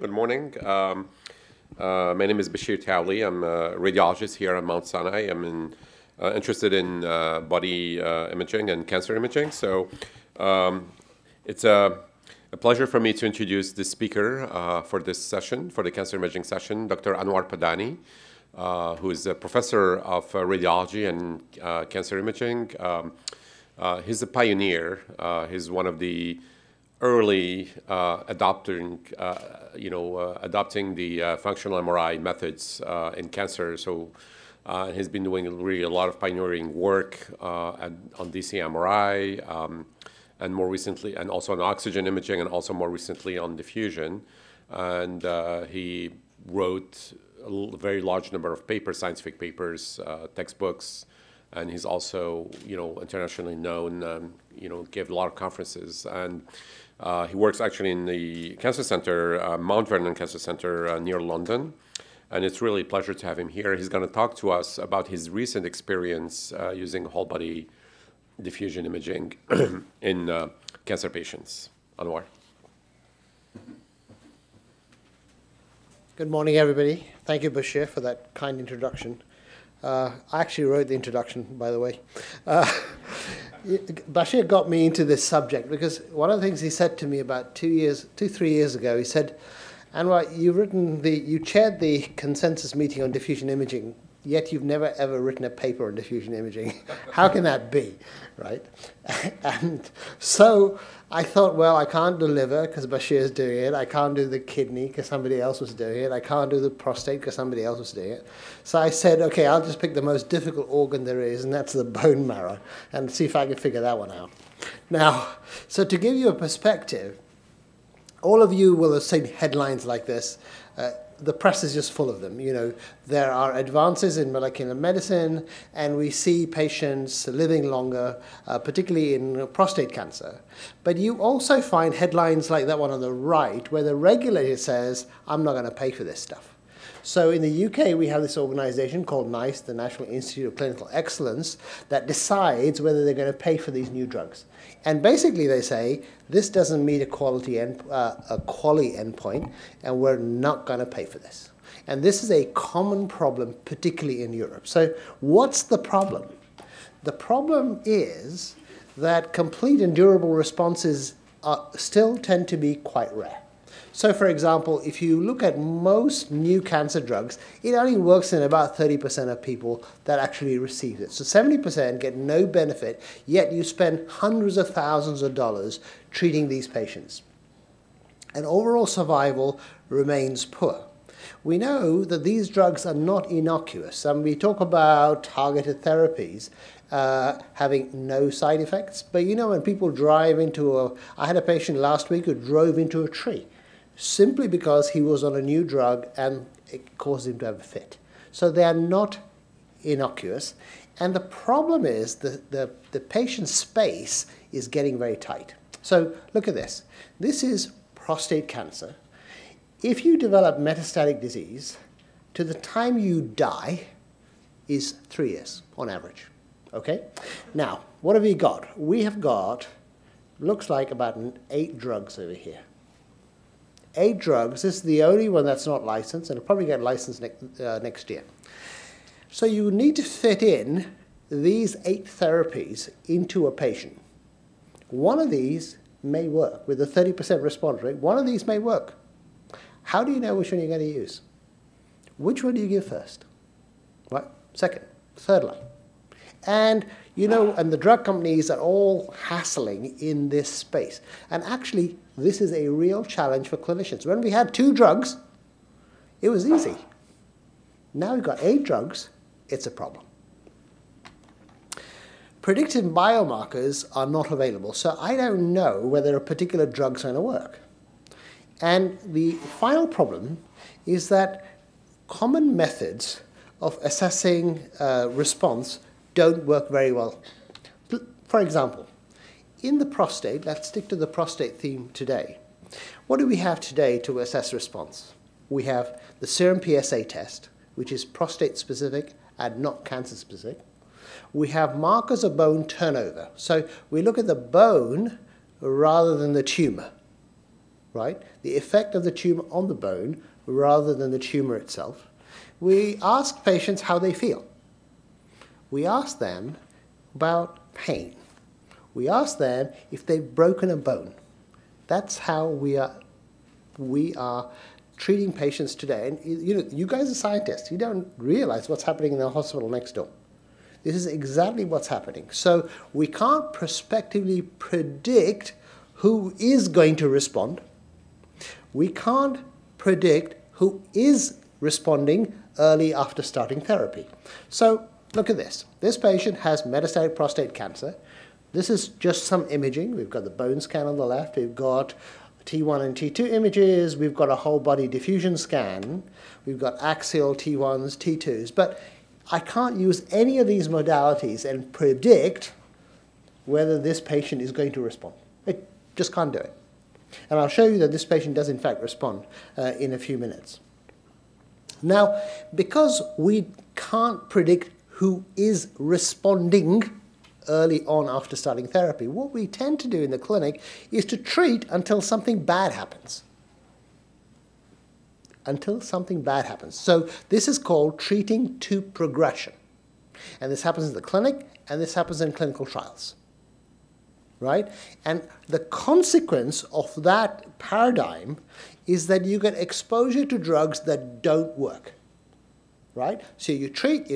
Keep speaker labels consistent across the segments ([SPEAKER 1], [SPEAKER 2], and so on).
[SPEAKER 1] Good morning. My name is Bashir Towley. I'm a radiologist here at Mount Sinai. Interested in body imaging and cancer imaging. So it's a pleasure for me to introduce the speaker for this session, for the cancer imaging session, Dr. Anwar Padhani, who is a professor of radiology and cancer imaging. He's a pioneer. He's one of the early adopting the functional MRI methods in cancer. So he's been doing really a lot of pioneering work on DC MRI, and more recently, and also on oxygen imaging, and also more recently on diffusion. And he wrote a very large number of papers, scientific papers, textbooks, and he's also, internationally known. Gave a lot of conferences, and he works actually in the cancer center, Mount Vernon Cancer Center near London, and it's really a pleasure to have him here. He's going to talk to us about his recent experience using whole body diffusion imaging in cancer patients. Anwar.
[SPEAKER 2] Good morning, everybody. Thank you, Bashir, for that kind introduction. I actually wrote the introduction, by the way. Bashir got me into this subject because one of the things he said to me about 3 years ago, he said, Anwar, you chaired the consensus meeting on diffusion imaging, yet you've never ever written a paper on diffusion imaging. How can that be, right? And so I thought, well, I can't do liver because Bashir's doing it. I can't do the kidney because somebody else was doing it. I can't do the prostate because somebody else was doing it. So I said, okay, I'll just pick the most difficult organ there is, and that's the bone marrow, and see if I can figure that one out. Now, so to give you a perspective, all of you will have seen headlines like this. The press is just full of them. There are advances in molecular medicine, and we see patients living longer, particularly in prostate cancer. But you also find headlines like that one on the right, where the regulator says, I'm not going to pay for this stuff. So in the UK, we have this organization called NICE, the National Institute of Clinical Excellence, that decides whether they're going to pay for these new drugs. And basically they say, this doesn't meet a quality endpoint, and we're not going to pay for this. And this is a common problem, particularly in Europe. So what's the problem? The problem is that complete and durable responses still tend to be quite rare. So for example, if you look at most new cancer drugs, it only works in about 30% of people that actually receive it. So 70% get no benefit, yet you spend hundreds of thousands of dollars treating these patients. And overall survival remains poor. We know that these drugs are not innocuous, and we talk about targeted therapies having no side effects. But when people drive into I had a patient last week who drove into a tree, simply because he was on a new drug and it caused him to have a fit. So they are not innocuous. And the problem is the patient space is getting very tight. So look at this. This is prostate cancer. If you develop metastatic disease, to the time you die is 3 years on average. Okay? Now, what have we got? We have got, looks like about 8 drugs over here. 8 drugs. This is the only one that's not licensed, and it'll probably get licensed next year. So you need to fit in these 8 therapies into a patient. One of these may work with a 30% response rate. One of these may work. How do you know which one you're going to use? Which one do you give first? What? Second, third line. And and the drug companies are all hassling in this space. And actually, this is a real challenge for clinicians. When we had 2 drugs, it was easy. Now we've got 8 drugs, it's a problem. Predictive biomarkers are not available, so I don't know whether a particular drug's going to work. And the final problem is that common methods of assessing response don't work very well. For example, in the prostate, let's stick to the prostate theme today. What do we have today to assess response? We have the serum PSA test, which is prostate specific and not cancer specific. We have markers of bone turnover. So we look at the bone rather than the tumor. right? The effect of the tumor on the bone rather than the tumor itself. We ask patients how they feel. We ask them about pain. We ask them if they've broken a bone. That's how we are treating patients today. And you guys are scientists. You don't realize what's happening in the hospital next door. This is exactly what's happening. So we can't prospectively predict who is going to respond. We can't predict who is responding early after starting therapy. So look at this. This patient has metastatic prostate cancer. This is just some imaging. We've got the bone scan on the left. We've got T1 and T2 images. We've got a whole body diffusion scan. We've got axial T1s, T2s. But I can't use any of these modalities and predict whether this patient is going to respond. I just can't do it. And I'll show you that this patient does in fact respond in a few minutes. Now, because we can't predict who is responding early on after starting therapy, what we tend to do in the clinic is to treat until something bad happens. Until something bad happens. So this is called treating to progression. And this happens in the clinic, and this happens in clinical trials. Right? And the consequence of that paradigm is that you get exposure to drugs that don't work. Right? So you treat,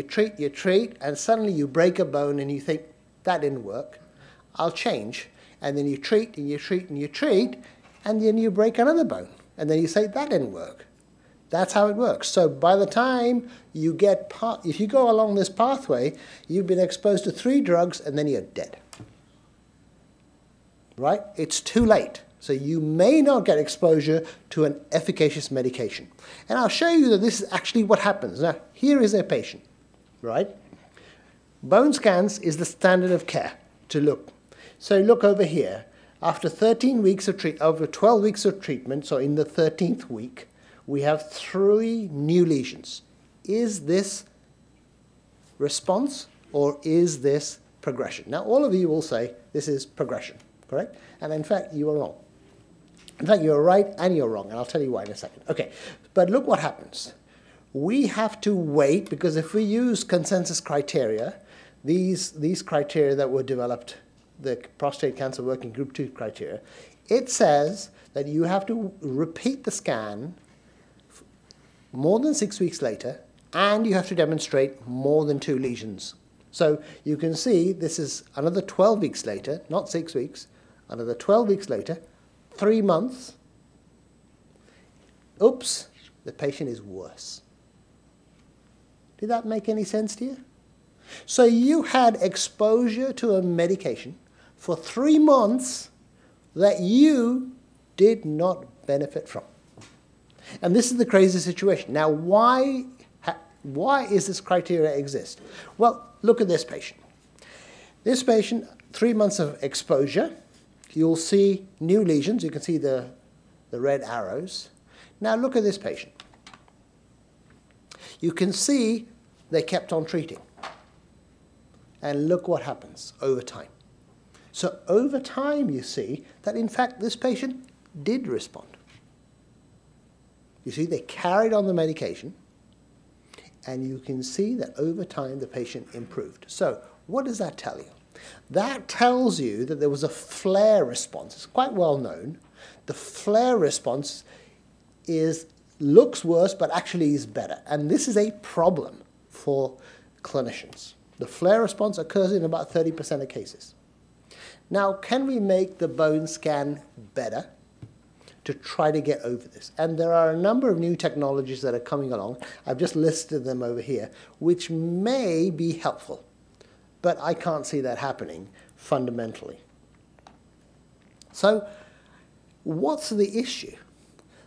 [SPEAKER 2] and suddenly you break a bone and you think, that didn't work, I'll change. And then you treat, and you treat, and you treat, and then you break another bone. And then you say, that didn't work. That's how it works. So by the time you get, if you go along this pathway, you've been exposed to 3 drugs, and then you're dead. Right? It's too late. So you may not get exposure to an efficacious medication. And I'll show you that this is actually what happens. Now, here is a patient, right? Bone scans is the standard of care to look. So look over here. After 13 weeks of over 12 weeks of treatment, so in the 13th week, we have 3 new lesions. Is this response or is this progression? Now, all of you will say this is progression. Correct? And in fact, you are wrong. In fact, you're right and you're wrong, and I'll tell you why in a second. Okay, but look what happens. We have to wait, because if we use consensus criteria, these criteria that were developed, the prostate cancer working group 2 criteria, it says that you have to repeat the scan more than 6 weeks later, and you have to demonstrate more than 2 lesions. So you can see this is another 12 weeks later, not 6 weeks, another 12 weeks later, 3 months. Oops, the patient is worse. Did that make any sense to you? So you had exposure to a medication for 3 months that you did not benefit from. And this is the crazy situation. Now, why is this criteria exist? Well, look at this patient. This patient, 3 months of exposure. You'll see new lesions. You can see the red arrows. Now look at this patient. You can see they kept on treating. And look what happens over time. So over time, you see that, in fact, this patient did respond. You see, they carried on the medication, and you can see that over time, the patient improved. So what does that tell you? That tells you that there was a flare response. It's quite well known. The flare response looks worse, but actually is better. And this is a problem for clinicians. The flare response occurs in about 30% of cases. Now, can we make the bone scan better to try to get over this? And there are a number of new technologies that are coming along. I've just listed them over here, which may be helpful. But I can't see that happening fundamentally. So what's the issue?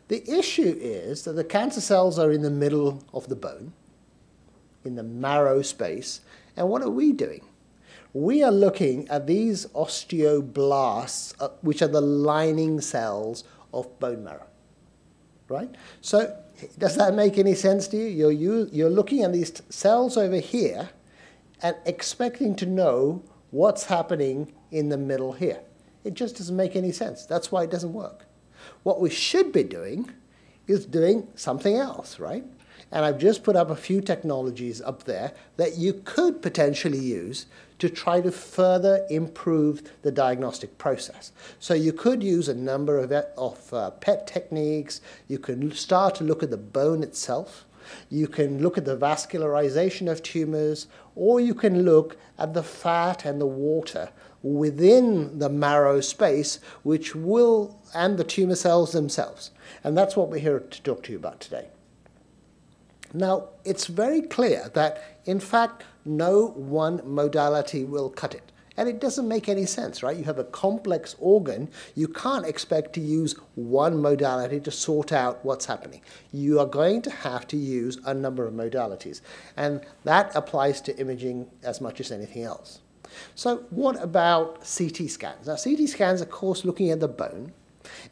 [SPEAKER 2] The issue is that the cancer cells are in the middle of the bone, in the marrow space. And what are we doing? We are looking at these osteoblasts, which are the lining cells of bone marrow. Right? So does that make any sense to you? You're looking at these cells over here and expecting to know what's happening in the middle here. It just doesn't make any sense. That's why it doesn't work. What we should be doing is doing something else, right? And I've just put up a few technologies up there that you could potentially use to try to further improve the diagnostic process. So you could use a number of PET techniques. You can start to look at the bone itself. You can look at the vascularization of tumors, or you can look at the fat and the water within the marrow space, and the tumor cells themselves. And that's what we're here to talk to you about today. Now, it's very clear that, in fact, no one modality will cut it. And it doesn't make any sense, right? You have a complex organ. You can't expect to use one modality to sort out what's happening. You are going to have to use a number of modalities. And that applies to imaging as much as anything else. So what about CT scans? Now, CT scans, of course, looking at the bone.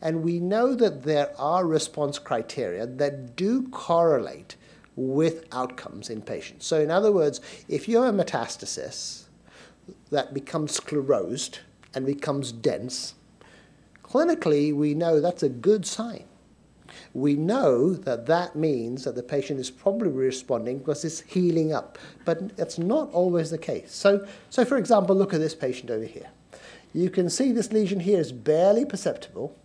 [SPEAKER 2] And we know that there are response criteria that do correlate with outcomes in patients. So in other words, if you have a metastasis that becomes sclerosed and becomes dense, clinically we know that's a good sign. We know that that means that the patient is probably responding because it's healing up, but that's not always the case. So for example, look at this patient over here. You can see this lesion here is barely perceptible,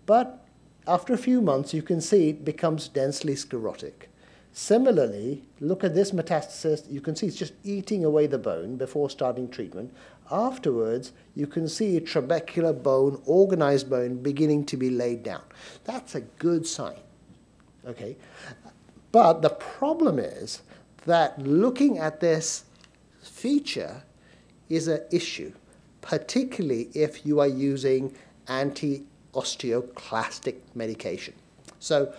[SPEAKER 2] but after a few months you can see it becomes densely sclerotic. Similarly, look at this metastasis. You can see it's just eating away the bone before starting treatment. Afterwards, you can see a trabecular bone, organized bone, beginning to be laid down. That's a good sign, okay? But the problem is that looking at this feature is an issue, particularly if you are using anti-osteoclastic medication. So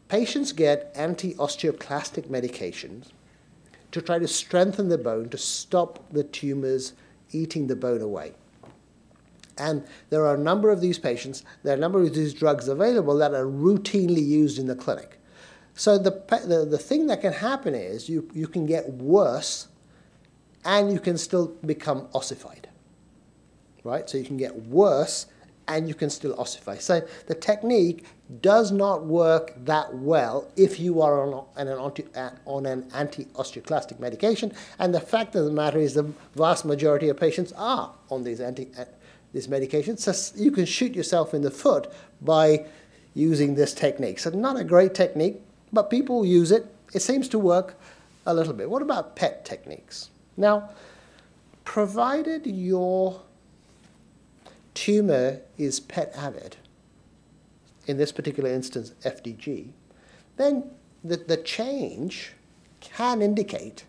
[SPEAKER 2] patients get anti-osteoclastic medications to try to strengthen the bone, to stop the tumors eating the bone away. And there are a number of these patients, there are a number of these drugs available that are routinely used in the clinic. So the thing that can happen is you can get worse and you can still become ossified, right? So you can get worse and you can still ossify. So the technique does not work that well if you are on an anti-osteoclastic medication. And the fact of the matter is the vast majority of patients are on these medications. So you can shoot yourself in the foot by using this technique. So not a great technique, but people use it. It seems to work a little bit. What about PET techniques? Now, provided your tumor is PET avid, in this particular instance FDG, then the change can indicate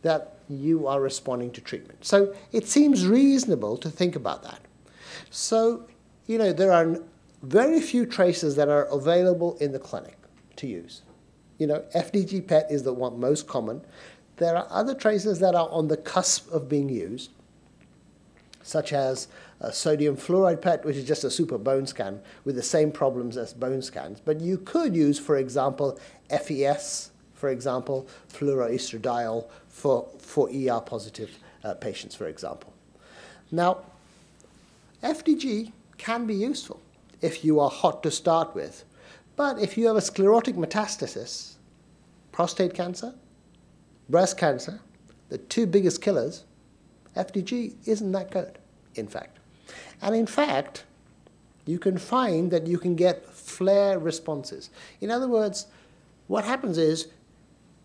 [SPEAKER 2] that you are responding to treatment. So it seems reasonable to think about that. So, you know, there are very few traces that are available in the clinic to use. You know, FDG PET is the one most common. There are other traces that are on the cusp of being used, such as sodium fluoride PET, which is just a super bone scan with the same problems as bone scans. But you could use, for example, FES, for example, fluoroestradiol for ER-positive patients, for example. Now, FDG can be useful if you are hot to start with. But if you have a sclerotic metastasis, prostate cancer, breast cancer, the two biggest killers, FDG isn't that good, in fact. And in fact, you can find that you can get flare responses. In other words, what happens is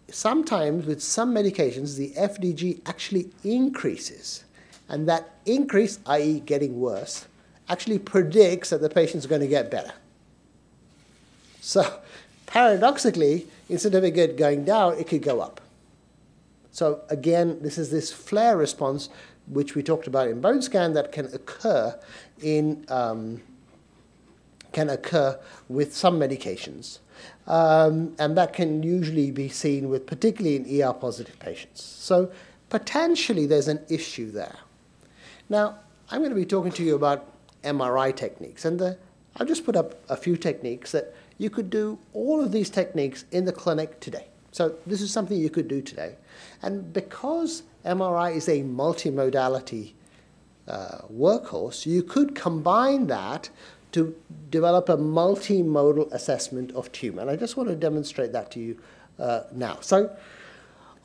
[SPEAKER 2] sometimes with some medications, the FDG actually increases. And that increase, i.e. getting worse, actually predicts that the patient's going to get better. So paradoxically, instead of it going down, it could go up. So again, this is this flare response, which we talked about in bone scan, that can occur with some medications, and that can usually be seen with particularly in ER-positive patients. So potentially there's an issue there. Now I'm going to be talking to you about MRI techniques, and I've just put up a few techniques that you could do all of these techniques in the clinic today. So this is something you could do today. And because MRI is a multimodality workhorse, you could combine that to develop a multimodal assessment of tumor. And I just want to demonstrate that to you now. So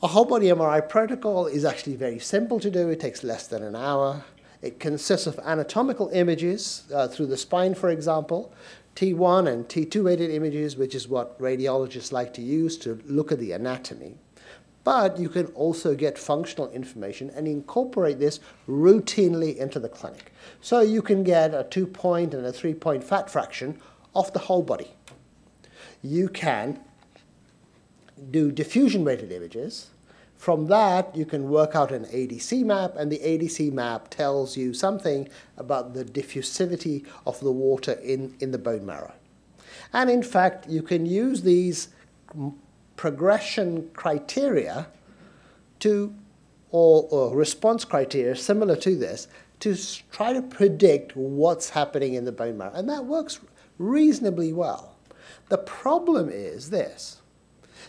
[SPEAKER 2] a whole body MRI protocol is actually very simple to do. It takes less than an hour. It consists of anatomical images through the spine, for example, T1 and T2 weighted images, which is what radiologists like to use to look at the anatomy. But you can also get functional information and incorporate this routinely into the clinic. So you can get a 2-point and a 3-point fat fraction of the whole body. You can do diffusion weighted images. From that, you can work out an ADC map, and the ADC map tells you something about the diffusivity of the water in the bone marrow. And in fact, you can use these progression criteria or response criteria similar to this to try to predict what's happening in the bone marrow. And that works reasonably well. The problem is this.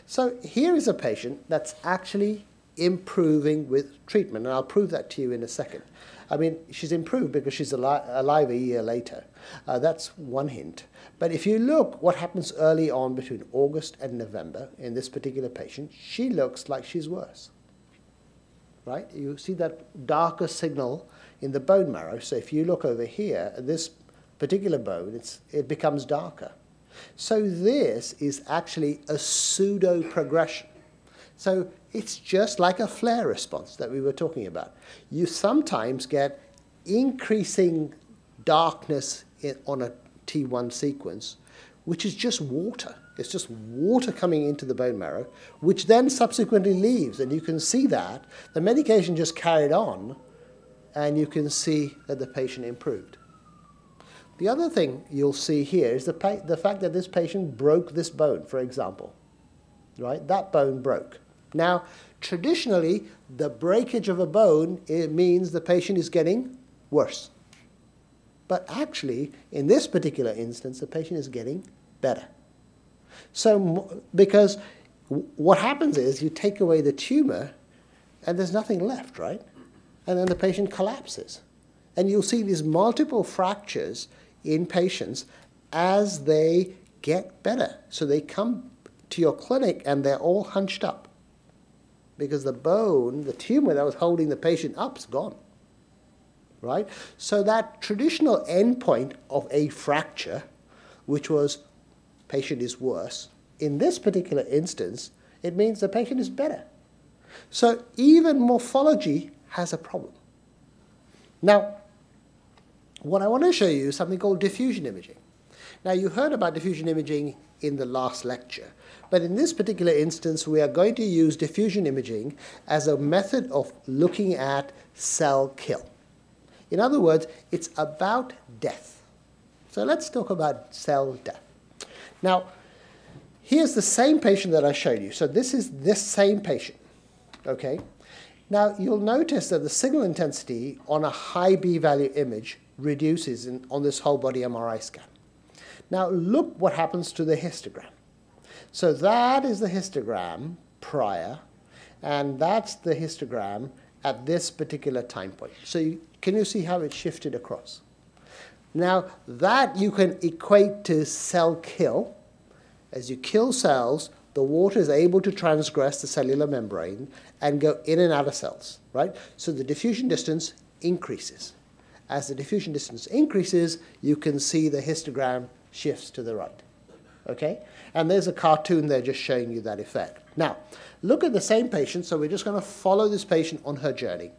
[SPEAKER 2] So here is a patient that's actually improving with treatment, and I'll prove that to you in a second. I mean, she's improved because she's alive a year later. That's one hint. But if you look what happens early on between August and November in this particular patient, she looks like she's worse. Right? You see that darker signal in the bone marrow. So if you look over here at this particular bone, it becomes darker. So this is actually a pseudo-progression. So it's just like a flare response that we were talking about. You sometimes get increasing darkness on a T1 sequence, which is just water. It's just water coming into the bone marrow, which then subsequently leaves. And you can see that. The medication just carried on, and you can see that the patient improved. The other thing you'll see here is the fact that this patient broke this bone, for example. Right? That bone broke. Now, traditionally, the breakage of a bone, it means the patient is getting worse. But actually, in this particular instance, the patient is getting better. So, because what happens is you take away the tumor, and there's nothing left, right? And then the patient collapses. And you'll see these multiple fractures in patients as they get better. So they come to your clinic and they're all hunched up because the bone, the tumor that was holding the patient up is gone, right? So that traditional endpoint of a fracture, which was patient is worse, in this particular instance, it means the patient is better. So even morphology has a problem. Now, what I want to show you is something called diffusion imaging. Now, you heard about diffusion imaging in the last lecture, but in this particular instance, we are going to use diffusion imaging as a method of looking at cell kill. In other words, it's about death. So let's talk about cell death. Now, here's the same patient that I showed you. So this is this same patient, okay? Now, you'll notice that the signal intensity on a high B-value image reduces on this whole body MRI scan. Now, look what happens to the histogram. So that is the histogram prior, and that's the histogram at this particular time point. So can you see how it shifted across? Now, that you can equate to cell kill. As you kill cells, the water is able to transgress the cellular membrane and go in and out of cells, right? So the diffusion distance increases. As the diffusion distance increases, you can see the histogram shifts to the right, okay? And there's a cartoon there just showing you that effect. Now, look at the same patient, so we're just going to follow this patient on her journey.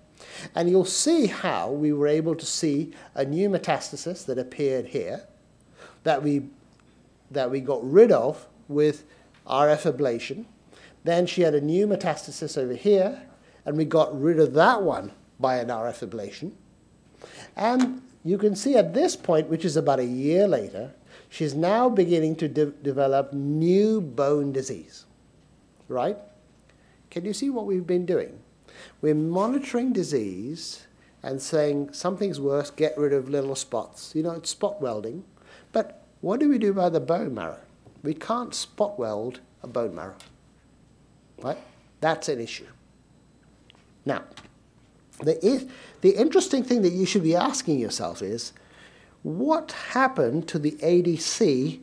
[SPEAKER 2] And you'll see how we were able to see a new metastasis that appeared here that we got rid of with RF ablation. Then she had a new metastasis over here, and we got rid of that one by an RF ablation. And you can see at this point, which is about a year later, she's now beginning to develop new bone disease, right? Can you see what we've been doing? We're monitoring disease and saying something's worse, get rid of little spots. You know, it's spot welding. But what do we do about the bone marrow? We can't spot weld a bone marrow, right? That's an issue. Now, the interesting thing that you should be asking yourself is, what happened to the ADC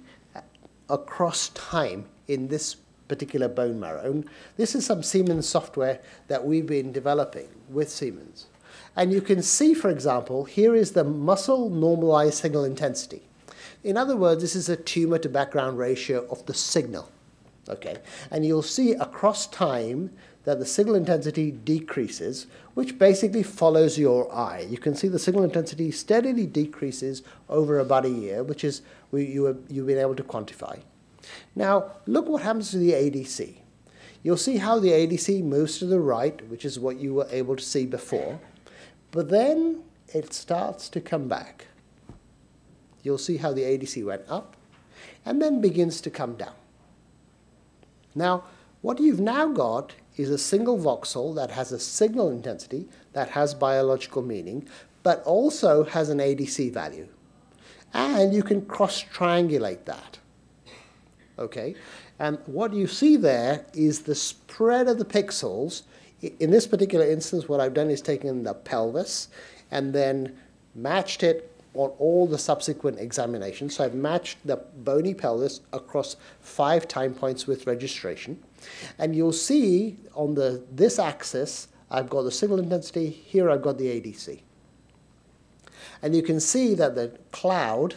[SPEAKER 2] across time in this particular bone marrow? And this is some Siemens software that we've been developing with Siemens. And you can see, for example, here is the muscle normalized signal intensity. In other words, this is a tumor to background ratio of the signal. Okay, and you'll see across time that the signal intensity decreases, which basically follows your eye. You can see the signal intensity steadily decreases over about a year, which is you've been able to quantify. Now, look what happens to the ADC. You'll see how the ADC moves to the right, which is what you were able to see before, but then it starts to come back. You'll see how the ADC went up and then begins to come down. Now, what you've now got is a single voxel that has a signal intensity that has biological meaning, but also has an ADC value. And you can cross-triangulate that. Okay? And what you see there is the spread of the pixels. In this particular instance, what I've done is taken the pelvis and then matched it on all the subsequent examinations. So I've matched the bony pelvis across 5 time points with registration. And you'll see on this axis, I've got the signal intensity. Here I've got the ADC. And you can see that the cloud,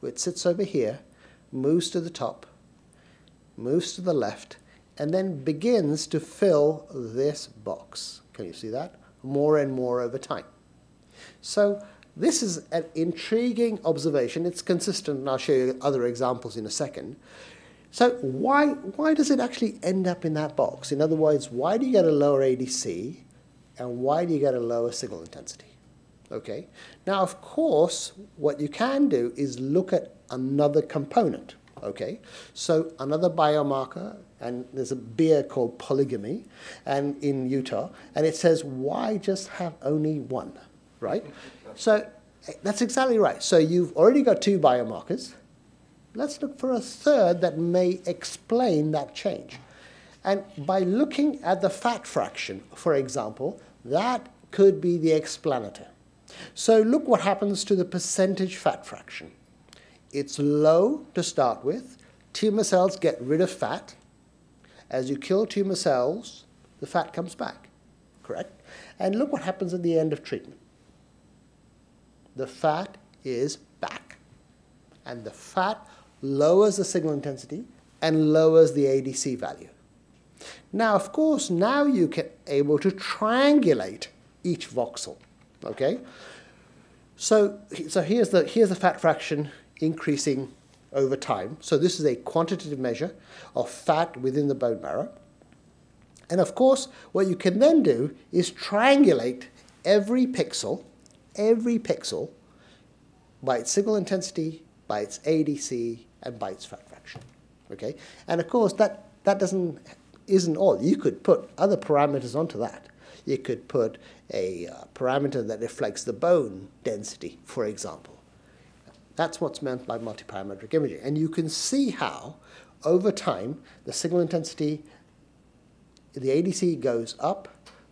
[SPEAKER 2] which sits over here, moves to the top, moves to the left, and then begins to fill this box. Can you see that? More and more over time. So this is an intriguing observation. It's consistent, and I'll show you other examples in a second. So why does it actually end up in that box? In other words, why do you get a lower ADC, and why do you get a lower signal intensity? Okay. Now, of course, what you can do is look at another component. Okay. So another biomarker, and there's a beer called polygamy, and in Utah, and it says, why just have only one, right? So that's exactly right. So you've already got 2 biomarkers. Let's look for a third that may explain that change. And by looking at the fat fraction, for example, that could be the explanator. So look what happens to the percentage fat fraction. It's low to start with. Tumor cells get rid of fat. As you kill tumor cells, the fat comes back, correct? And look what happens at the end of treatment. The fat is back. And the fat lowers the signal intensity and lowers the ADC value. Now, of course, now you can able to triangulate each voxel. Okay? So here's the fat fraction increasing over time. So this is a quantitative measure of fat within the bone marrow. And of course, what you can then do is triangulate every pixel by its signal intensity, by its ADC, and by its fat fraction. Okay? And of course, that isn't all. You could put other parameters onto that. You could put a parameter that reflects the bone density, for example. That's what's meant by multiparametric imaging. And you can see how, over time, the signal intensity, the ADC goes up,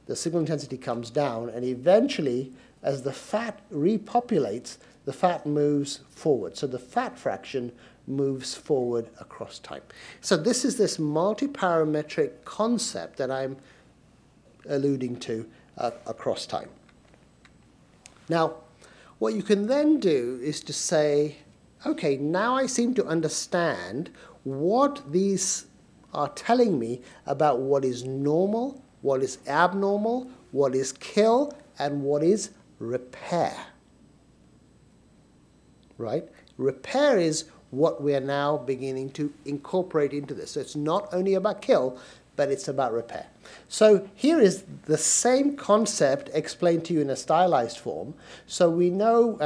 [SPEAKER 2] the signal intensity comes down, and eventually, as the fat repopulates, the fat moves forward. So the fat fraction moves forward across time. So this is this multiparametric concept that I'm alluding to across time. Now, what you can then do is to say, okay, now I seem to understand what these are telling me about what is normal, what is abnormal, what is kill, and what is repair. Right? Repair is what we are now beginning to incorporate into this. So it's not only about kill, but it's about repair. So here is the same concept explained to you in a stylized form. So we know,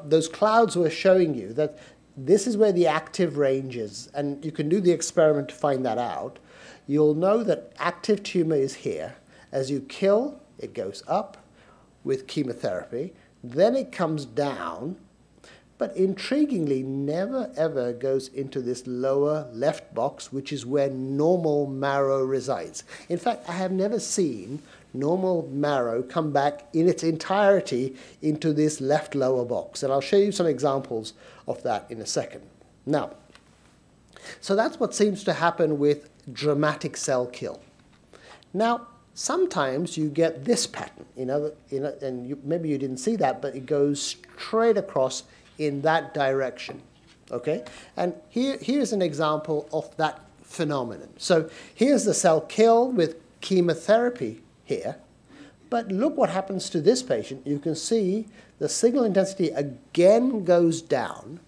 [SPEAKER 2] those clouds were showing you that this is where the active range is, and you can do the experiment to find that out. You'll know that active tumor is here. As you kill, it goes up with chemotherapy, then it comes down, but intriguingly never ever goes into this lower left box, which is where normal marrow resides. In fact, I have never seen normal marrow come back in its entirety into this left lower box. And I'll show you some examples of that in a second. Now, so that's what seems to happen with dramatic cell kill. Now, sometimes you get this pattern, and maybe you didn't see that, but it goes straight across in that direction. Okay? And here's an example of that phenomenon. So here's the cell kill with chemotherapy here. But look what happens to this patient. You can see the signal intensity again goes down,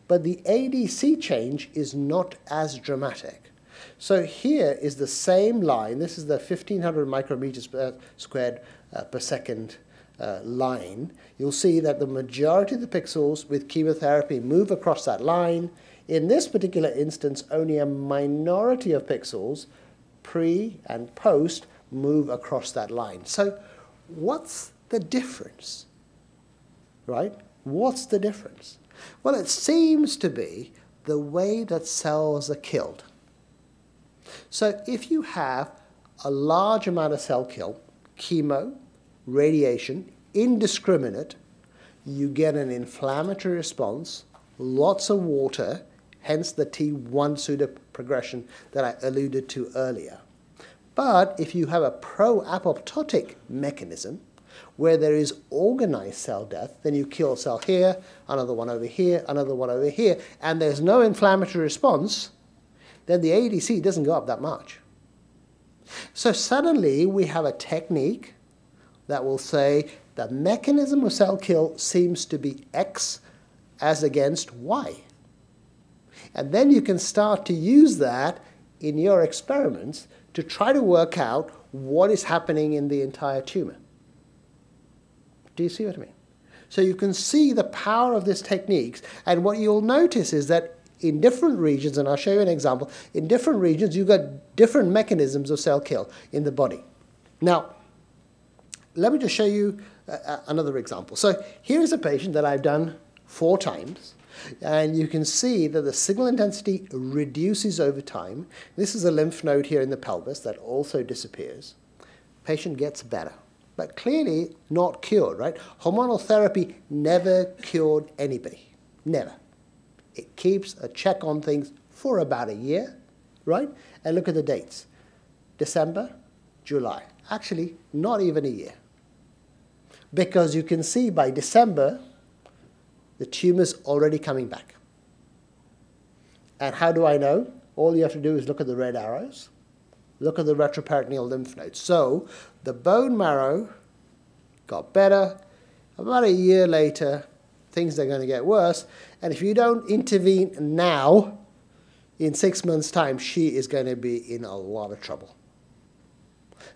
[SPEAKER 2] but the ADC change is not as dramatic. So here is the same line. This is the 1500 micrometers squared per second line. You'll see that the majority of the pixels with chemotherapy move across that line. In this particular instance, only a minority of pixels, pre and post, move across that line. So what's the difference? Right? What's the difference? Well, it seems to be the way that cells are killed. So if you have a large amount of cell kill, chemo, radiation, indiscriminate, you get an inflammatory response, lots of water, hence the T1 pseudoprogression that I alluded to earlier. But if you have a pro-apoptotic mechanism, where there is organized cell death, then you kill a cell here, another one over here, another one over here, and there's no inflammatory response, then the ADC doesn't go up that much. So suddenly we have a technique that will say the mechanism of cell kill seems to be X as against Y. And then you can start to use that in your experiments to try to work out what is happening in the entire tumor. Do you see what I mean? So you can see the power of this techniques, and what you'll notice is that in different regions, and I'll show you an example, in different regions you've got different mechanisms of cell kill in the body. Now, let me just show you another example. So here is a patient that I've done 4 times, and you can see that the signal intensity reduces over time. This is a lymph node here in the pelvis that also disappears. Patient gets better, but clearly not cured, right? Hormonal therapy never cured anybody, never. It keeps a check on things for about a year, right? And look at the dates. December, July. Actually, not even a year. Because you can see by December, the tumor's already coming back. And how do I know? All you have to do is look at the red arrows. Look at the retroperitoneal lymph nodes. So the bone marrow got better. About a year later, things are going to get worse. And if you don't intervene now, in 6 months' time, she is going to be in a lot of trouble.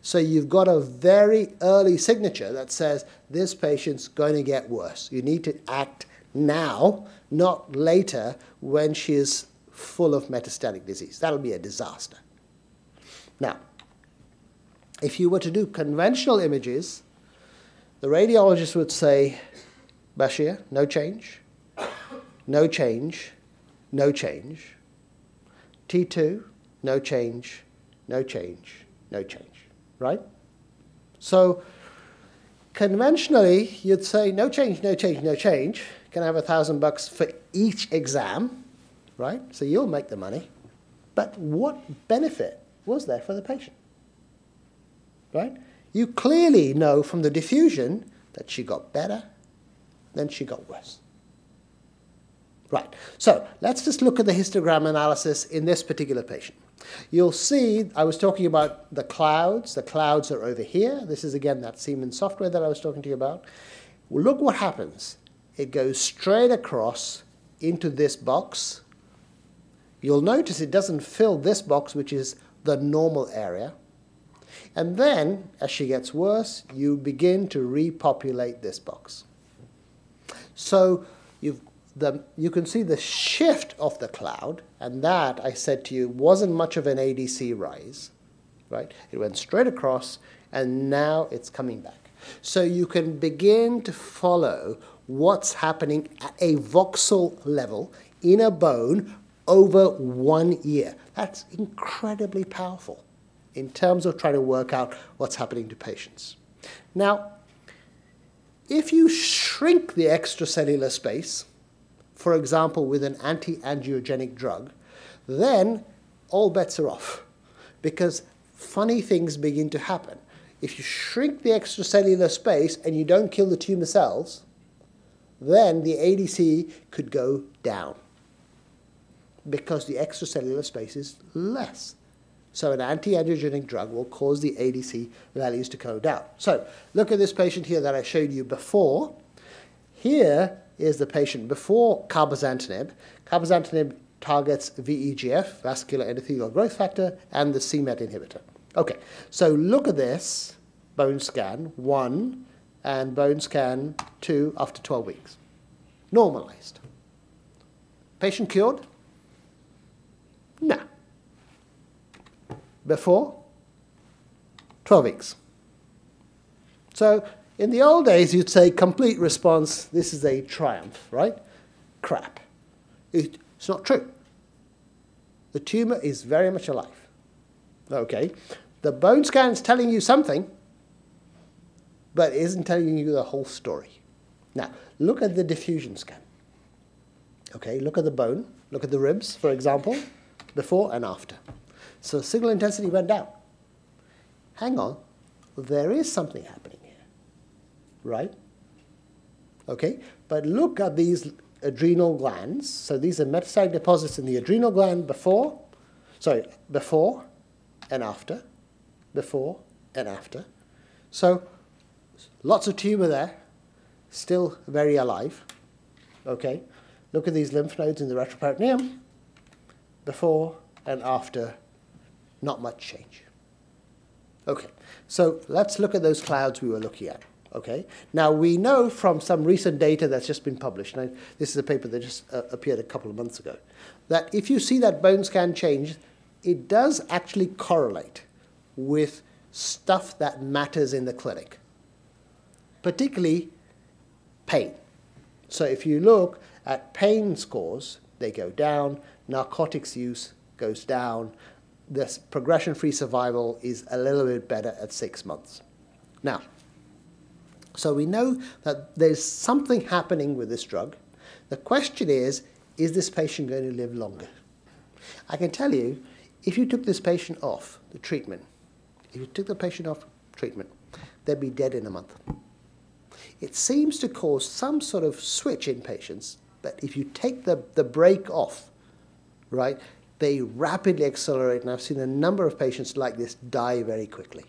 [SPEAKER 2] So you've got a very early signature that says this patient's going to get worse. You need to act now, not later when she is full of metastatic disease. That'll be a disaster. Now, if you were to do conventional images, the radiologist would say, Bashir, no change, no change, no change. T2, no change, no change, no change, right? So conventionally, you'd say no change, no change, no change. Can I have $1,000 for each exam, right? So you'll make the money. But what benefit was there for the patient, right? You clearly know from the diffusion that she got better, then she got worse. Right, so let's just look at the histogram analysis in this particular patient. You'll see, I was talking about the clouds. The clouds are over here. This is, again, that Siemens software that I was talking to you about. Well, look what happens. It goes straight across into this box. You'll notice it doesn't fill this box, which is the normal area. And then, as she gets worse, you begin to repopulate this box. So you can see the shift of the cloud, and that, I said to you, wasn't much of an ADC rise, right? It went straight across, and now it's coming back. So you can begin to follow what's happening at a voxel level in a bone over 1 year. That's incredibly powerful, in terms of trying to work out what's happening to patients. Now, if you shrink the extracellular space, for example, with an anti-angiogenic drug, then all bets are off, because funny things begin to happen. If you shrink the extracellular space and you don't kill the tumor cells, then the ADC could go down, because the extracellular space is less. So an anti-angiogenic drug will cause the ADC values to go down. So look at this patient here that I showed you before. Here is the patient before cabozantinib. Cabozantinib targets VEGF, vascular endothelial growth factor, and the c-MET inhibitor. Okay, so look at this bone scan 1 and bone scan 2 after 12 weeks. Normalized. Patient cured? No. Before? 12 weeks. So in the old days, you'd say complete response, this is a triumph, right? Crap. It's not true. The tumor is very much alive. Okay. The bone scan is telling you something, but it isn't telling you the whole story. Now, look at the diffusion scan. Okay, look at the bone, look at the ribs, for example, before and after. So signal intensity went down. Hang on, there is something happening here, right? Okay, but look at these adrenal glands. So these are metastatic deposits in the adrenal gland before and after, before and after. So lots of tumor there, still very alive. Okay, look at these lymph nodes in the retroperitoneum, before and after, not much change. Okay, so let's look at those clouds we were looking at. Okay, now we know from some recent data that's just been published, and this is a paper that just appeared a couple of months ago, that if you see that bone scan change, it does actually correlate with stuff that matters in the clinic, particularly pain. So if you look at pain scores, they go down, narcotics use goes down, this progression-free survival is a little bit better at 6 months. Now, so we know that there's something happening with this drug. The question is this patient going to live longer? I can tell you, if you took this patient off the treatment, they'd be dead in a month. It seems to cause some sort of switch in patients, but if you take the brake off, right, they rapidly accelerate, and I've seen a number of patients like this die very quickly.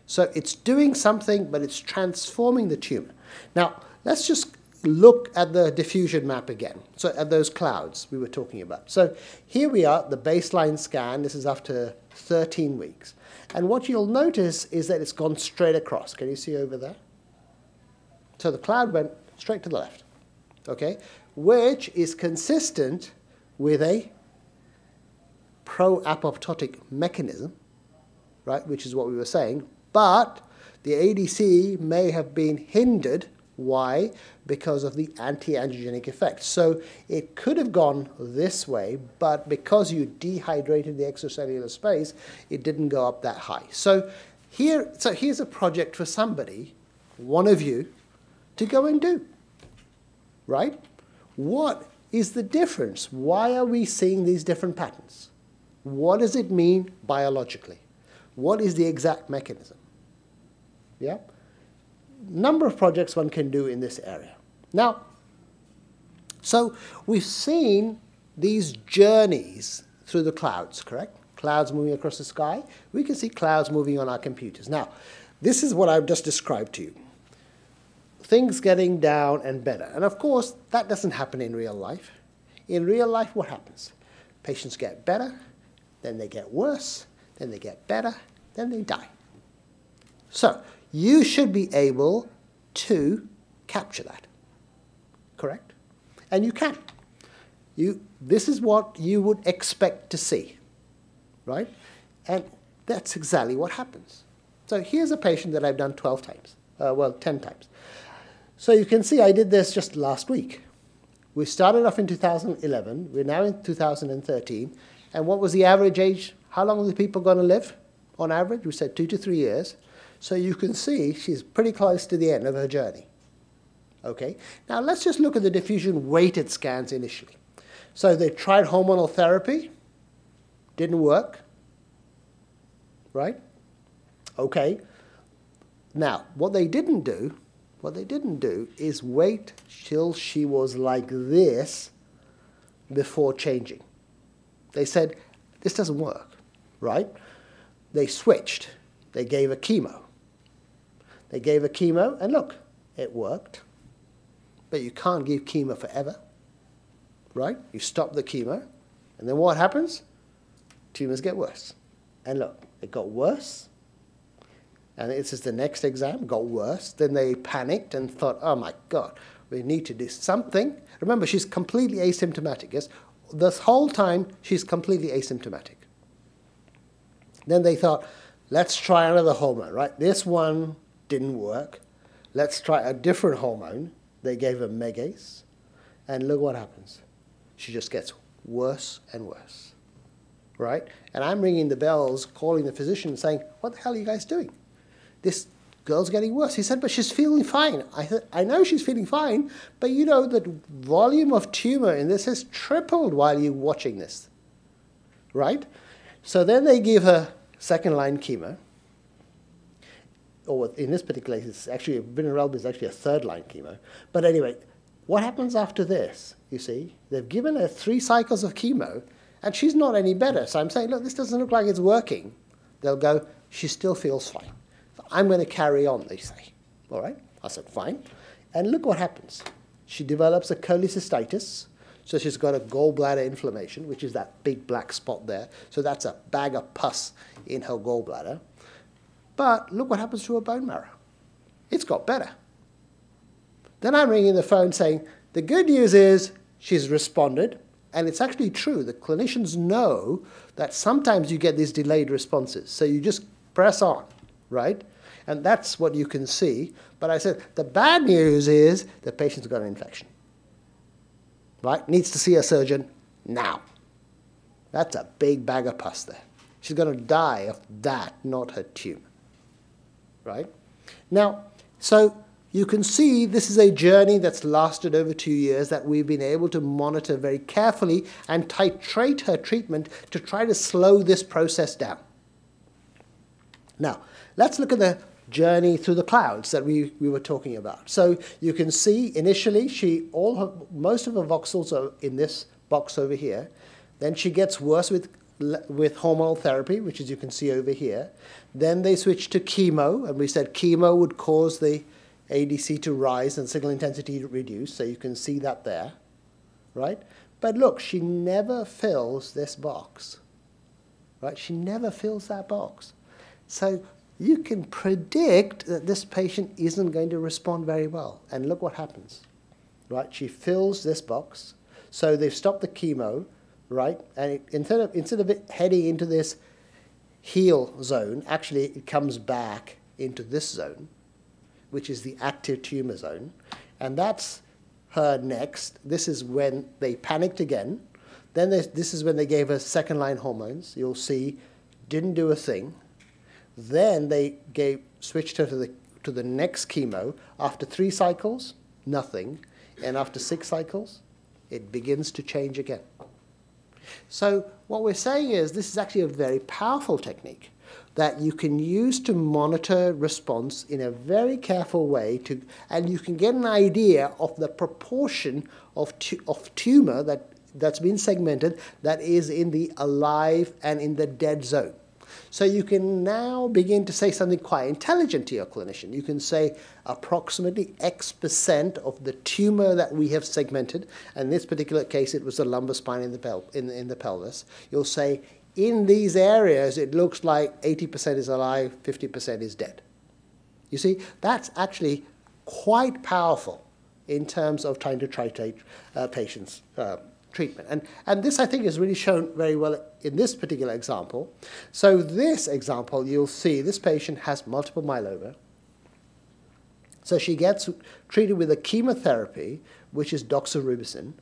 [SPEAKER 2] So it's doing something, but it's transforming the tumor. Now, let's just look at the diffusion map again, so at those clouds we were talking about. So here we are, the baseline scan. This is after 13 weeks. And what you'll notice is that it's gone straight across. Can you see over there? So the cloud went straight to the left, okay, which is consistent with a pro-apoptotic mechanism, right, which is what we were saying, but the ADC may have been hindered. Why? Because of the anti-angiogenic effect. So it could have gone this way, but because you dehydrated the extracellular space, it didn't go up that high. So here's a project for somebody, one of you, to go and do, right? What is the difference? Why are we seeing these different patterns? What does it mean biologically? What is the exact mechanism? Yeah? Number of projects one can do in this area. Now, so we've seen these journeys through the clouds, correct? Clouds moving across the sky. We can see clouds moving on our computers. Now, this is what I've just described to you. Things getting down and better. And of course, that doesn't happen in real life. In real life, what happens? Patients get better, then they get worse, then they get better, then they die. So you should be able to capture that, correct? And you can. This is what you would expect to see, right? And that's exactly what happens. So here's a patient that I've done 12 times, 10 times. So you can see I did this just last week. We started off in 2011. We're now in 2013. And what was the average age? How long are the people going to live on average? We said 2 to 3 years. So you can see she's pretty close to the end of her journey. Okay, now let's just look at the diffusion weighted scans initially. So they tried hormonal therapy, didn't work, right? Okay, now what they didn't do is wait till she was like this before changing. They said, this doesn't work, right? They switched. They gave her chemo. They gave her chemo, and look, it worked. But you can't give chemo forever, right? You stop the chemo, and then what happens? Tumors get worse. And look, it got worse. And this is the next exam, got worse. Then they panicked and thought, oh my God, we need to do something. Remember, she's completely asymptomatic, yes? This whole time, she's completely asymptomatic. Then they thought, let's try another hormone, right? This one didn't work. Let's try a different hormone. They gave her Megace, and look what happens. She just gets worse and worse, right? And I'm ringing the bells, calling the physician, saying, what the hell are you guys doing? This girl's getting worse. He said, but she's feeling fine. I said, I know she's feeling fine, but you know the volume of tumor in this has tripled while you're watching this, right? So then they give her second-line chemo, or in this particular case, it's actually, Vinorelbine is actually a third-line chemo. But anyway, what happens after this, you see? They've given her 3 cycles of chemo, and she's not any better. So I'm saying, look, this doesn't look like it's working. They'll go, she still feels fine. So I'm going to carry on, they say. All right? I said, fine. And look what happens. She develops a cholecystitis. So she's got a gallbladder inflammation, which is that big black spot there. So that's a bag of pus in her gallbladder. But look what happens to her bone marrow. It's got better. Then I'm ringing the phone saying, the good news is she's responded. And it's actually true. The clinicians know that sometimes you get these delayed responses. So you just press on, right? And that's what you can see. But I said, the bad news is the patient's got an infection. Right? Needs to see a surgeon now. That's a big bag of pus there. She's going to die of that, not her tumor. Right? Now, so you can see this is a journey that's lasted over 2 years that we've been able to monitor very carefully and titrate her treatment to try to slow this process down. Now, let's look at the journey through the clouds that we were talking about. So you can see initially most of her voxels are in this box over here. Then she gets worse with hormonal therapy, which as you can see over here. Then they switched to chemo, and we said chemo would cause the ADC to rise and signal intensity to reduce, so you can see that there, right? But look, she never fills this box, right? She never fills that box. So you can predict that this patient isn't going to respond very well. And look what happens, right? She fills this box. So they've stopped the chemo, right? And instead of it heading into this heal zone, actually it comes back into this zone, which is the active tumor zone. And that's her next. This is when they panicked again. Then this is when they gave her second-line hormones. You'll see, didn't do a thing. Then they switched her to the next chemo. After 3 cycles, nothing. And after 6 cycles, it begins to change again. So what we're saying is this is actually a very powerful technique that you can use to monitor response in a very careful way, and you can get an idea of the proportion of tumor that's been segmented that is in the alive and in the dead zone. So you can now begin to say something quite intelligent to your clinician. You can say approximately X% of the tumor that we have segmented, and in this particular case it was the lumbar spine in the pelvis. You'll say, in these areas it looks like 80% is alive, 50% is dead. You see, that's actually quite powerful in terms of trying to titrate patients' treatment. And this, I think, is really shown very well in this particular example. So this example, you'll see this patient has multiple myeloma. So she gets treated with a chemotherapy, which is doxorubicin,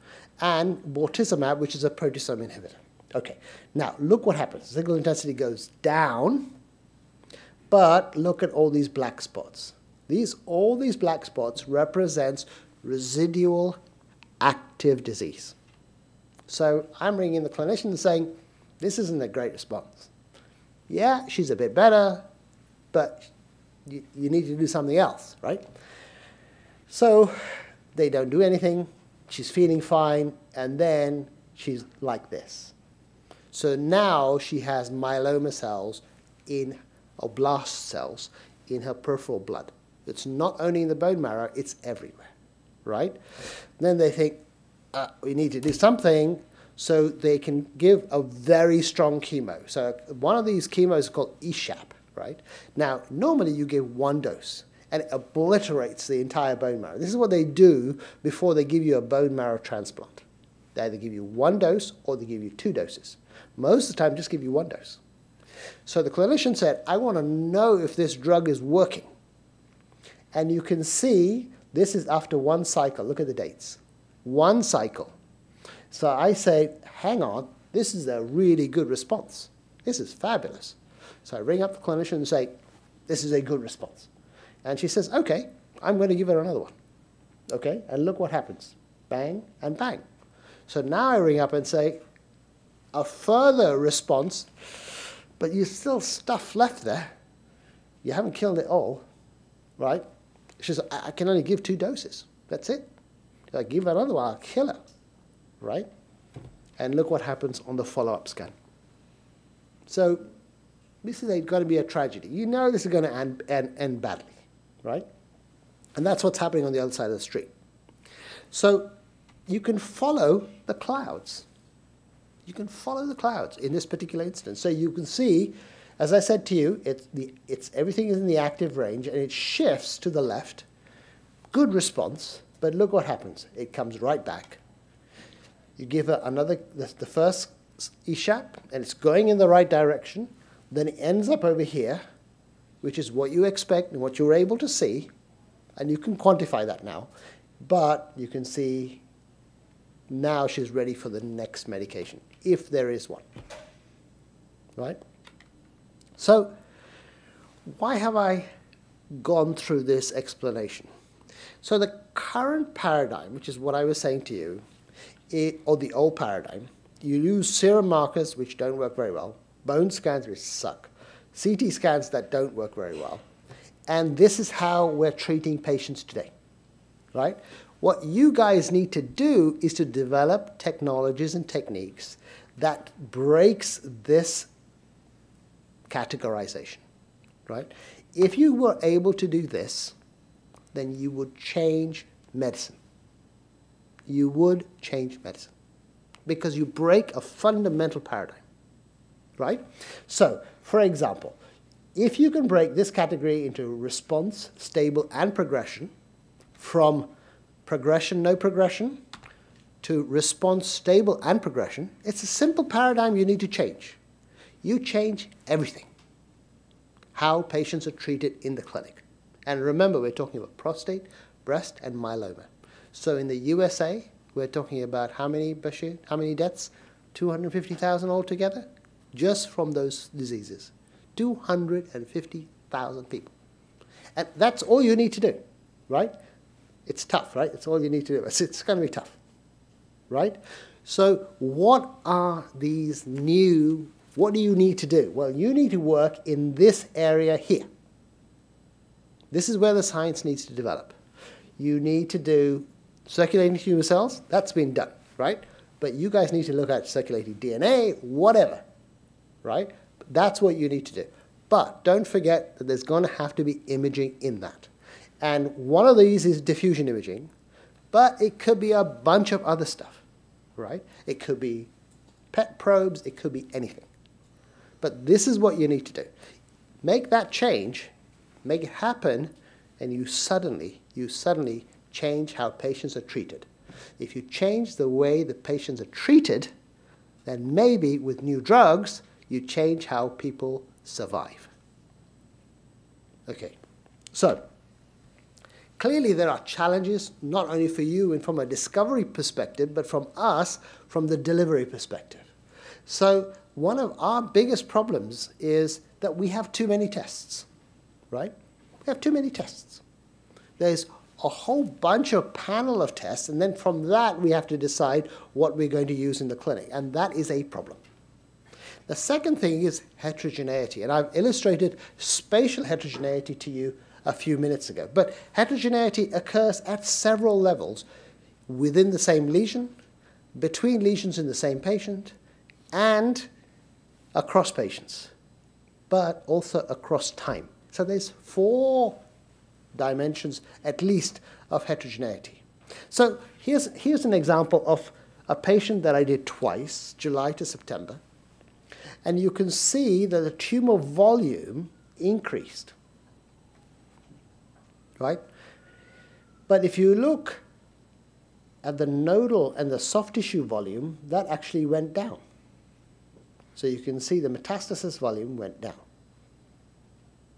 [SPEAKER 2] and bortezomib, which is a proteasome inhibitor. Okay, now look what happens. Signal intensity goes down, but look at all these black spots. All these black spots represents residual active disease. So I'm ringing in the clinician and saying, this isn't a great response. Yeah, she's a bit better, but you need to do something else, right? So they don't do anything. She's feeling fine, and then she's like this. So now she has myeloma cells or blast cells in her peripheral blood. It's not only in the bone marrow, it's everywhere, right? Then they think, we need to do something, so they can give a very strong chemo. So one of these chemos is called ESHAP, right? Now, normally you give one dose, and it obliterates the entire bone marrow. This is what they do before they give you a bone marrow transplant. They either give you one dose or they give you 2 doses. Most of the time, just give you 1 dose. So the clinician said, I want to know if this drug is working. And you can see this is after 1 cycle. Look at the dates. 1 cycle. So I say, hang on, this is a really good response. This is fabulous. So I ring up the clinician and say, this is a good response. And she says, okay, I'm going to give her another one. Okay, and look what happens. Bang and bang. So now I ring up and say, a further response, but you still stuff left there. You haven't killed it all, right? She says, I can only give 2 doses. That's it. If I give her another one, I'll kill her, right? And look what happens on the follow-up scan. So this is going to be a tragedy. You know this is going to end badly, right? And that's what's happening on the other side of the street. So you can follow the clouds. You can follow the clouds in this particular instance. So you can see, as I said to you, everything is in the active range, and it shifts to the left. Good response, but look what happens. It comes right back. You give her the first ESHAP, and it's going in the right direction. Then it ends up over here, which is what you expect and what you're able to see, and you can quantify that now. But you can see now she's ready for the next medication, if there is one, right? So why have I gone through this explanation? So the current paradigm, which is what I was saying to you, or the old paradigm, you use serum markers which don't work very well, bone scans which suck, CT scans that don't work very well, and this is how we're treating patients today, right? What you guys need to do is to develop technologies and techniques that breaks this categorization, right? If you were able to do this, then you would change medicine. You would change medicine because you break a fundamental paradigm, right? So, for example, if you can break this category into response, stable, and progression from progression, no progression, to response, stable, and progression, it's a simple paradigm you need to change. You change everything. How patients are treated in the clinic. And remember, we're talking about prostate, breast, and myeloma. So in the USA, we're talking about how many, Bashir? How many deaths? 250,000 altogether? Just from those diseases. 250,000 people. And that's all you need to do, right? It's tough, right? It's all you need to do. It's going to be tough, right? So what are these new, what do you need to do? Well, you need to work in this area here. This is where the science needs to develop. You need to do circulating tumor cells. That's been done, right? But you guys need to look at circulating DNA, whatever, right? That's what you need to do. But don't forget that there's going to have to be imaging in that. And one of these is diffusion imaging, but it could be a bunch of other stuff, right? It could be PET probes, it could be anything. But this is what you need to do. Make that change, make it happen, and you suddenly change how patients are treated. If you change the way the patients are treated, then maybe with new drugs, you change how people survive. Okay, so clearly there are challenges, not only for you and from a discovery perspective, but from us, from the delivery perspective. So one of our biggest problems is that we have too many tests, right? We have too many tests. There's a whole bunch of panel of tests, and then from that we have to decide what we're going to use in the clinic, and that is a problem. The second thing is heterogeneity, and I've illustrated spatial heterogeneity to you a few minutes ago. But heterogeneity occurs at several levels within the same lesion, between lesions in the same patient, and across patients, but also across time. So there's 4 dimensions, at least, of heterogeneity. So here's an example of a patient that I did twice, July to September. And you can see that the tumor volume increased, right? But if you look at the nodal and the soft tissue volume, that actually went down. So you can see the metastasis volume went down.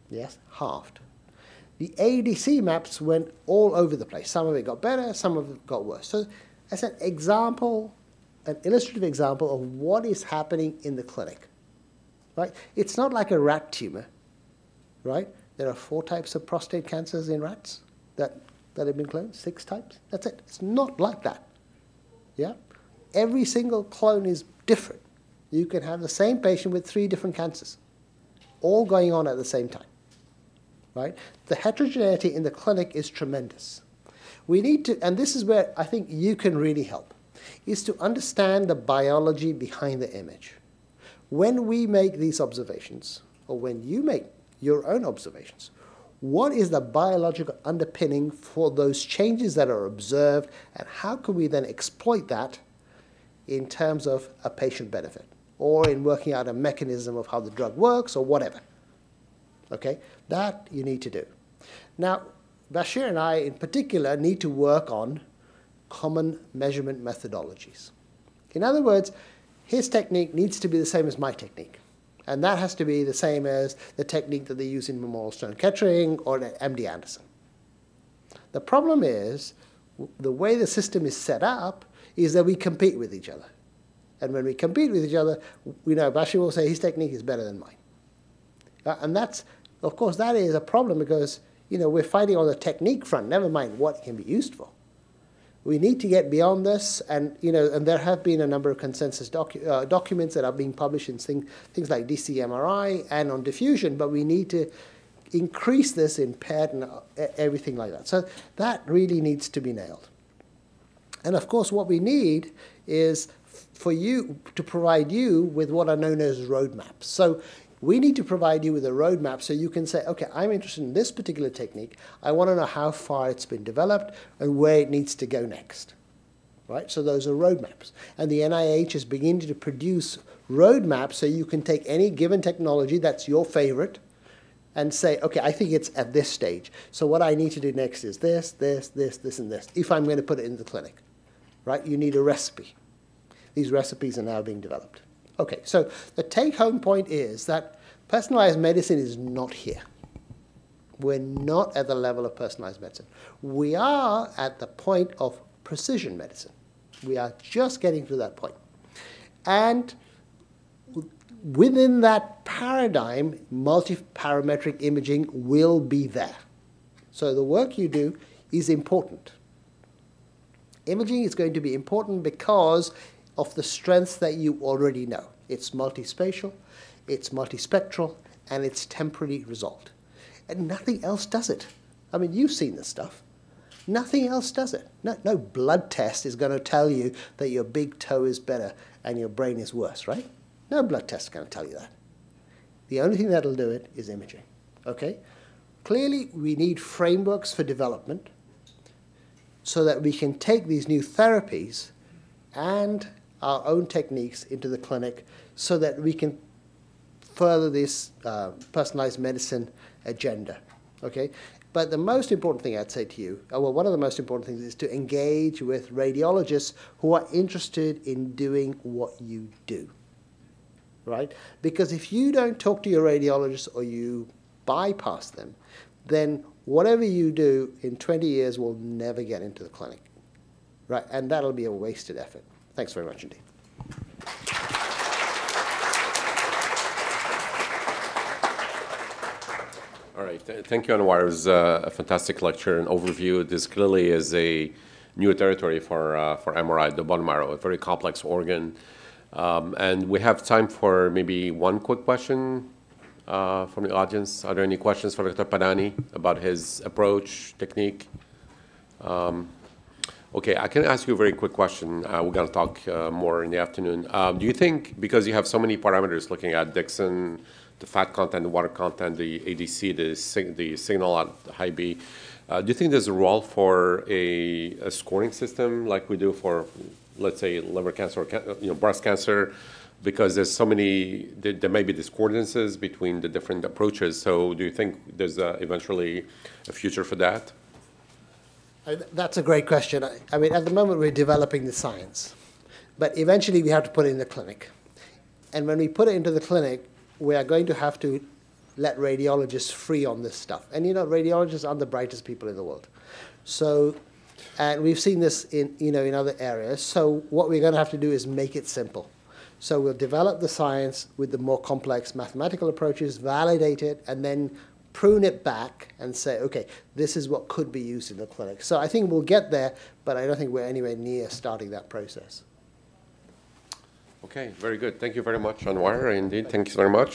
[SPEAKER 2] Yes, halved. The ADC maps went all over the place. Some of it got better, some of it got worse. So as an example, an illustrative example of what is happening in the clinic, right? It's not like a rat tumor, right? There are 4 types of prostate cancers in rats that have been cloned, 6 types. That's it. It's not like that. Yeah? Every single clone is different. You can have the same patient with 3 different cancers, all going on at the same time. Right? The heterogeneity in the clinic is tremendous. We need to, and this is where I think you can really help, is to understand the biology behind the image. When we make these observations, or when you make your own observations, what is the biological underpinning for those changes that are observed, and how can we then exploit that in terms of a patient benefit, or in working out a mechanism of how the drug works, or whatever. Okay, that you need to do. Now, Bashir and I, in particular, need to work on common measurement methodologies. In other words, his technique needs to be the same as my technique. And that has to be the same as the technique that they use in Memorial Sloan Kettering or at MD Anderson. The problem is, the way the system is set up is that we compete with each other. And when we compete with each other, we know Bashir will say his technique is better than mine. And that's, of course, that is a problem because, we're fighting on the technique front, never mind what it can be used for. We need to get beyond this, and, and there have been a number of consensus documents that are being published in things like DCMRI and on diffusion, but we need to increase this in PET and everything like that. So that really needs to be nailed. And of course, what we need is for you to provide you with what are known as roadmaps. So we need to provide you with a roadmap so you can say, okay, I'm interested in this particular technique. I want to know how far it's been developed and where it needs to go next. Right? So those are roadmaps. And the NIH is beginning to produce roadmaps so you can take any given technology that's your favorite and say, okay, I think it's at this stage. So what I need to do next is this, this, this, this, and this, if I'm going to put it in the clinic. Right? You need a recipe. These recipes are now being developed. Okay, so the take-home point is that personalized medicine is not here. We're not at the level of personalized medicine. We are at the point of precision medicine. We are just getting to that point. And within that paradigm, multiparametric imaging will be there. So the work you do is important. Imaging is going to be important because of the strengths that you already know. It's multispatial, it's multispectral, and it's temporally resolved. And nothing else does it. I mean, you've seen this stuff. Nothing else does it. No blood test is going to tell you that your big toe is better and your brain is worse, right? No blood test is going to tell you that. The only thing that'll do it is imaging. Okay? Clearly, we need frameworks for development so that we can take these new therapies and our own techniques into the clinic so that we can further this personalized medicine agenda, okay? But the most important thing I'd say to you, well, one of the most important things is to engage with radiologists who are interested in doing what you do, right? Because if you don't talk to your radiologist or you bypass them, then whatever you do in 20 years will never get into the clinic, right? And that'll be a wasted effort. Thanks very much indeed.
[SPEAKER 1] All right. Thank you, Anwar. It was a fantastic lecture and overview. This clearly is a new territory for MRI, the bone marrow, a very complex organ. And we have time for maybe one quick question from the audience. Are there any questions for Dr. Padhani about his approach, technique? Okay, I can ask you a very quick question. We're going to talk more in the afternoon. Do you think, because you have so many parameters looking at Dixon, the fat content, the water content, the ADC, the signal at high B, do you think there's a role for a scoring system like we do for, let's say, liver cancer or breast cancer? Because there's so many, there may be discordances between the different approaches. So do you think there's eventually a future for that?
[SPEAKER 2] That's a great question. I mean, at the moment, we're developing the science. But eventually, we have to put it in the clinic. And when we put it into the clinic, we are going to have to let radiologists free on this stuff. And, you know, radiologists are the brightest people in the world. So, and we've seen this in, you know, in other areas. So what we're going to have to do is make it simple. So we'll develop the science with the more complex mathematical approaches, validate it, and then prune it back and say, okay, this is what could be used in the clinic. So I think we'll get there, but I don't think we're anywhere near starting that process.
[SPEAKER 1] Okay, very good. Thank you very much, Anwar. Indeed, thank you very much.